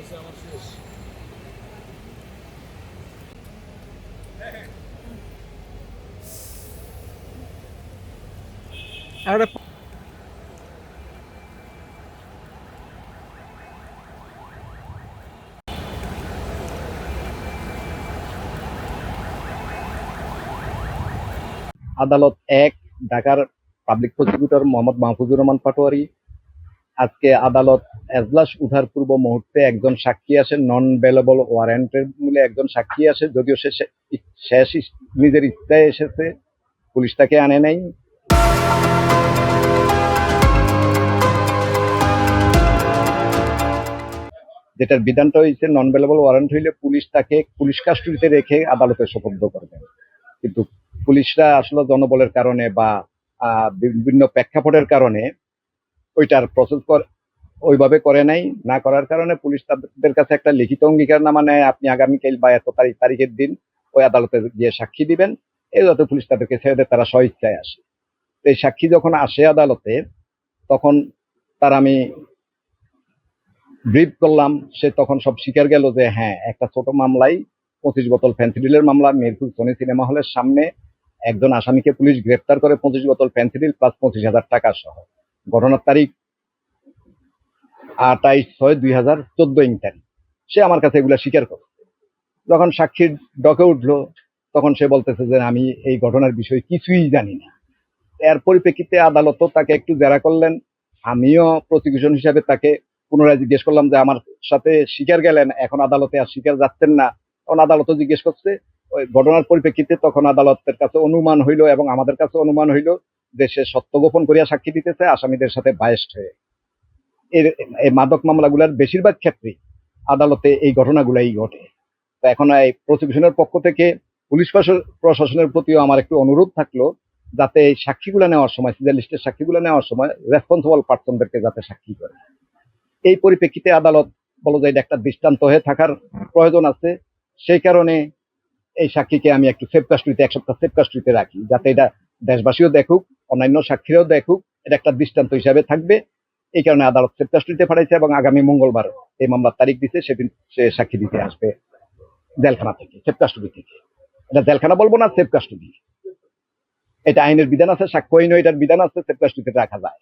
আদালত এক, ঢাকার পাবলিক প্রসিকিউটর মোহাম্মদ মাহফুজুর রহমান পাটোয়ারি। আজকে আদালত এজলাস উঠার পূর্ব মুহূর্তে একজন সাক্ষী আসে, নন বেলেবল ওয়ারেন্টের মূলে একজন সাক্ষী আসে, যদিও সে শেষ নিজের ইচ্ছায় এসেছে, পুলিশ তাকে আনে নাই। যেটার বিধানটা হয়েছে নন বেলেবল ওয়ারেন্ট হইলে পুলিশ তাকে পুলিশ কাস্টডিতে রেখে আদালতে সোপর্দ করবেন। কিন্তু পুলিশরা আসলে জনবলের কারণে বা বিভিন্ন প্রেক্ষাপটের কারণে ওইটার প্রসেস ওইভাবে করে নাই। না করার কারণে পুলিশ তাদের কাছে একটা লিখিত অঙ্গীকারনামা নেয়, আপনি আগামীকাল বা এত তারিখের দিন ওই আদালতে গিয়ে সাক্ষী দিবেন। এই যাতে পুলিশ তাদেরকে ছেড়ে দেয়, তারা স্বইচ্ছায় আসে। এই সাক্ষী যখন আসে আদালতে, তখন তার আমি ব্রিফ করলাম, সে তখন সব স্বীকার গেল যে হ্যাঁ, একটা ছোট মামলায় 25 বোতল ফেন্সিডিলের মামলা, মিরপুর সনি সিনেমা হলের সামনে একজন আসামিকে পুলিশ গ্রেফতার করে 25 বোতল ফেন্সিডিল প্লাস 25,000 টাকা সহ। ঘটনার তারিখ 28/6/2014 তারিখ। সে আমার কাছে এগুলা স্বীকার করে। যখন সাক্ষীর ডকে উঠলো, তখন সে বলতেছে যে আমি এই ঘটনার বিষয়ে কিছুই জানি না। এর পরিপ্রেক্ষিতে আদালতও তাকে একটু জেরা করলেন। আমিও প্রসিকিউশন হিসাবে তাকে পুনরায় জিজ্ঞেস করলাম যে আমার সাথে স্বীকার গেলেন, এখন আদালতে আর স্বীকার যাচ্ছেন না। তখন আদালতও জিজ্ঞেস করছে ওই ঘটনার পরিপ্রেক্ষিতে। তখন আদালতের কাছে অনুমান হইল এবং আমাদের কাছে অনুমান হইল যে সে সত্য গোপন করিয়া সাক্ষী দিতেছে আসামিদের সাথে বায়েস্ট হয়ে। এই মাদক মামলাগুলোর বেশিরভাগ ক্ষেত্রে আদালতে এই ঘটনাগুলাই ঘটে। তো এখন এই প্রসিকিউশনের পক্ষ থেকে পুলিশ প্রশাসনের প্রতিও আমার একটু অনুরোধ থাকলো, যাতে এই সাক্ষীগুলো নেওয়ার সময়, সিজার লিস্টের সাক্ষীগুলো নেওয়ার সময় রেসপন্সিবল পার্সনদেরকে যাতে সাক্ষী করে। এই পরিপ্রেক্ষিতে আদালত বলো যে এটা একটা দৃষ্টান্ত হয়ে থাকার প্রয়োজন আছে। সেই কারণে এই সাক্ষীকে আমি একটু সেফ কাস্টডিতে, 1 সপ্তাহ সেফ কাস্টডিতে রাখি, যাতে এটা দেশবাসীও দেখুক, অন্যান্য সাক্ষীরাও দেখুক, এটা একটা দৃষ্টান্ত হিসাবে থাকবে। এই কারণে আদালত সেফ কাস্টডিতে পাঠাইছে এবং আগামী মঙ্গলবার এই মামলার তারিখ দিচ্ছে, সেদিন সে সাক্ষী দিতে আসবে জেলখানা থেকে, সেফ কাস্টডি থেকে। এটা জেলখানা বলবো না, সেফ কাস্টডি। এটা আইনের বিধান আছে, সাক্ষ্য আইনও এটার বিধান আছে, সেফ কাস্টডিতে রাখা যায়।